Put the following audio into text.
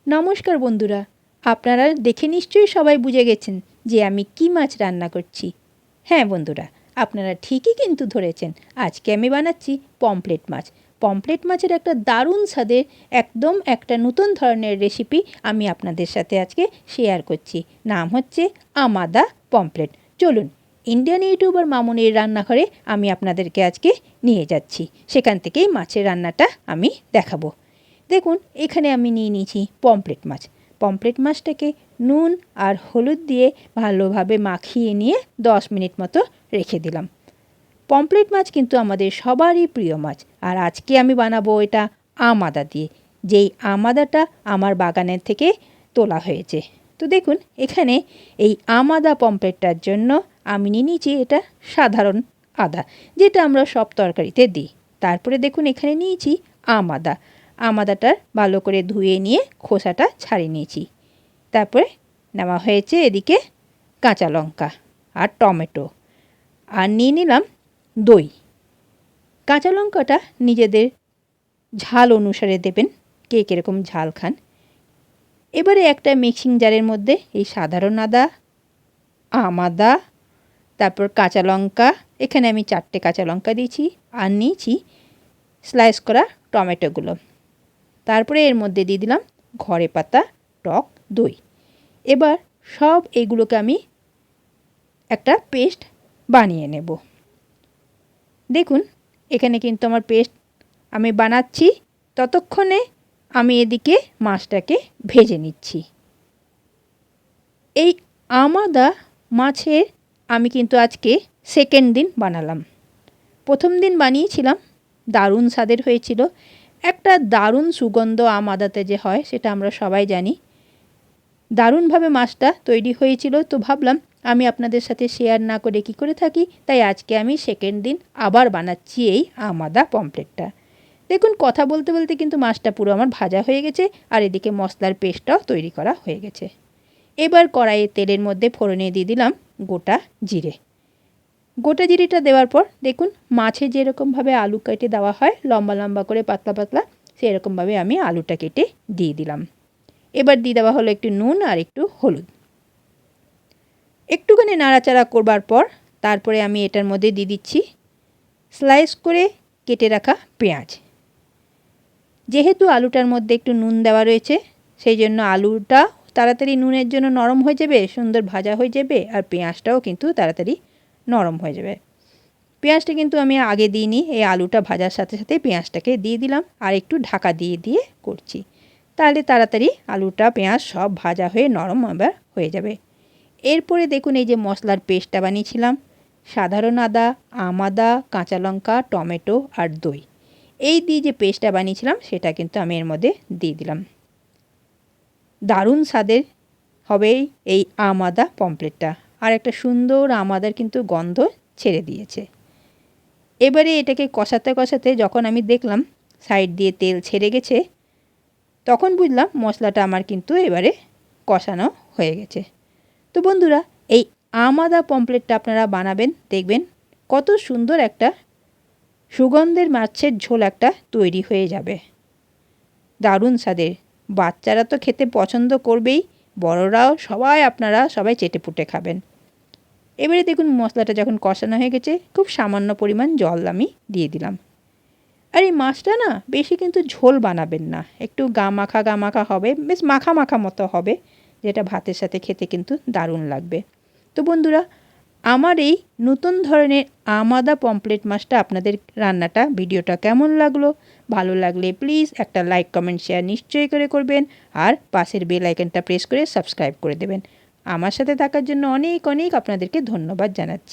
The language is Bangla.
নমস্কার বন্ধুরা, আপনারা দেখে নিশ্চয়ই সবাই বুঝে গেছেন যে আমি কী মাছ রান্না করছি। হ্যাঁ বন্ধুরা, আপনারা ঠিকই কিন্তু ধরেছেন। আজকে আমি বানাচ্ছি পমফ্রেট মাছ। পমফ্রেট মাছের একটা দারুণ স্বাদের একদম একটা নতুন ধরনের রেসিপি আমি আপনাদের সাথে আজকে শেয়ার করছি। নাম হচ্ছে আমাদা পমফ্রেট। চলুন, ইন্ডিয়ান ইউটিউবার মামুনির রান্নাঘরে আমি আপনাদেরকে আজকে নিয়ে যাচ্ছি। সেখান থেকেই মাছের রান্নাটা আমি দেখাবো। দেখুন, এখানে আমি নিয়ে নিয়েছি পমফ্রেট মাছ। পমফ্রেট মাছটাকে নুন আর হলুদ দিয়ে ভালোভাবে মাখিয়ে নিয়ে 10 মিনিট মতো রেখে দিলাম। পমফ্রেট মাছ কিন্তু আমাদের সবারই প্রিয় মাছ, আর আজকে আমি বানাবো এটা আমাদা দিয়ে, যেই আমাদাটা আমার বাগানের থেকে তোলা হয়েছে। তো দেখুন, এখানে এই আমাদা পমফ্রেটটার জন্য আমি নিয়ে নিয়েছি এটা সাধারণ আদা, যেটা আমরা সব তরকারিতে দিই। তারপরে দেখুন, এখানে নিয়েছি আমাদা। আমাদাটা ভালো করে ধুয়ে নিয়ে খোসাটা ছাড়িয়ে নিয়েছি। তারপরে নেওয়া হয়েছে এদিকে কাঁচা লঙ্কা আর টমেটো, আর নিয়ে নিলাম দই। কাঁচা লঙ্কাটা নিজেদের ঝাল অনুসারে দেবেন, কে কীরকম ঝাল খান। এবারে একটা মিক্সিং জারের মধ্যে এই সাধারণ আদা, আমাদা, তারপর কাঁচা লঙ্কা, এখানে আমি 4টে কাঁচা লঙ্কা দিয়েছি, আর নিয়েছি স্লাইস করা টমেটোগুলো। তারপরে এর মধ্যে দিয়ে দিলাম ঘরে পাতা টক দই। এবার সব এগুলোকে আমি একটা পেস্ট বানিয়ে নেব। দেখুন, এখানে কিন্তু আমার পেস্ট আমি বানাচ্ছি, ততক্ষণে আমি এদিকে মাছটাকে ভেজে নিচ্ছি। এই আমাদা মাছের আমি কিন্তু আজকে সেকেন্ড দিন বানালাম। প্রথম দিন বানিয়েছিলাম, দারুণ স্বাদের হয়েছিল। একটা দারুণ সুগন্ধ আমাদাতে যে হয় সেটা আমরা সবাই জানি। দারুণভাবে মাছটা তৈরি হয়েছিল, তো ভাবলাম আমি আপনাদের সাথে শেয়ার না করে কি করে থাকি, তাই আজকে আমি সেকেন্ড দিন আবার বানাচ্ছি এই আমাদা পমফ্রেটটা। দেখুন, কথা বলতে বলতে কিন্তু মাছটা পুরো আমার ভাজা হয়ে গেছে, আর এদিকে মশলার পেস্টটাও তৈরি করা হয়ে গেছে। এবার কড়াইয়ে তেলের মধ্যে ফোড়নে দিয়ে দিলাম গোটা জিরে। গোটা জিরেটা দেওয়ার পর দেখুন, মাছে যেরকমভাবে আলু কেটে দেওয়া হয় লম্বা লম্বা করে পাতলা পাতলা, সেরকমভাবে আমি আলুটা কেটে দিয়ে দিলাম। এবার দিয়ে দেওয়া হলো একটু নুন আর একটু হলুদ। একটুখানি নাড়াচাড়া করবার পর তারপরে আমি এটার মধ্যে দিয়ে দিচ্ছি স্লাইস করে কেটে রাখা পেঁয়াজ। যেহেতু আলুটার মধ্যে একটু নুন দেওয়া রয়েছে, সেই জন্য আলুটা তাড়াতাড়ি নুনের জন্য নরম হয়ে যাবে, সুন্দর ভাজা হয়ে যাবে, আর পেঁয়াজটাও কিন্তু তাড়াতাড়ি নরম হয়ে যাবে। পেঁয়াজটা কিন্তু আমি আগে দিইনি, এই আলুটা ভাজার সাথে সাথে পেঁয়াজটাকে দিয়ে দিলাম, আর একটু ঢাকা দিয়ে দিয়ে করছি। তাহলে তাড়াতাড়ি আলুটা পেঁয়াজ সব ভাজা হয়ে নরম এবার হয়ে যাবে। এরপরে দেখুন, এই যে মশলার পেস্টটা বানিয়েছিলাম, সাধারণ আদা, আমাদা, কাঁচা লঙ্কা, টমেটো আর দই, এই দিয়ে যে পেস্টটা বানিয়েছিলাম সেটা কিন্তু আমি এর মধ্যে দিয়ে দিলাম। দারুণ স্বাদের হবে এই আমাদা পমফ্রেটটা, আর একটা সুন্দর আমাদার কিন্তু গন্ধ ছেড়ে দিয়েছে। এবারে এটাকে কষাতে কষাতে যখন আমি দেখলাম সাইড দিয়ে তেল ছেড়ে গেছে, তখন বুঝলাম মশলাটা আমার কিন্তু এবারে কষানো হয়ে গেছে। তো বন্ধুরা, এই আমাদা পমফ্রেটটা আপনারা বানাবেন, দেখবেন কত সুন্দর একটা সুগন্ধের মাছের ঝোল একটা তৈরি হয়ে যাবে। দারুণ স্বাদের, বাচ্চারা তো খেতে পছন্দ করবেই, বড়রাও সবাই আপনারা সবাই চেটেপুটে খাবেন। এবারে দেখুন, মশলাটা যখন কষানো হয়ে গেছে, খুব সামান্য পরিমাণ জল আমি দিয়ে দিলাম। আর এই মাছটা না বেশি কিন্তু ঝোল বানাবেন না, একটু গা মাখা হবে, বেশ মাখা মাখা মতো হবে, যেটা ভাতের সাথে খেতে কিন্তু দারুণ লাগবে। তো বন্ধুরা, আমার এই নতুন ধরনের আমাদা পমফ্রেট মাছটা আপনাদের রান্নাটা ভিডিওটা কেমন লাগলো, ভালো লাগলে প্লিজ একটা লাইক কমেন্ট শেয়ার নিশ্চয়ই করে করবেন, আর পাশের বেল আইকনটা প্রেস করে সাবস্ক্রাইব করে দেবেন। আমার সাথে থাকার জন্য অনেক অনেক আপনাদেরকে ধন্যবাদ জানাচ্ছি।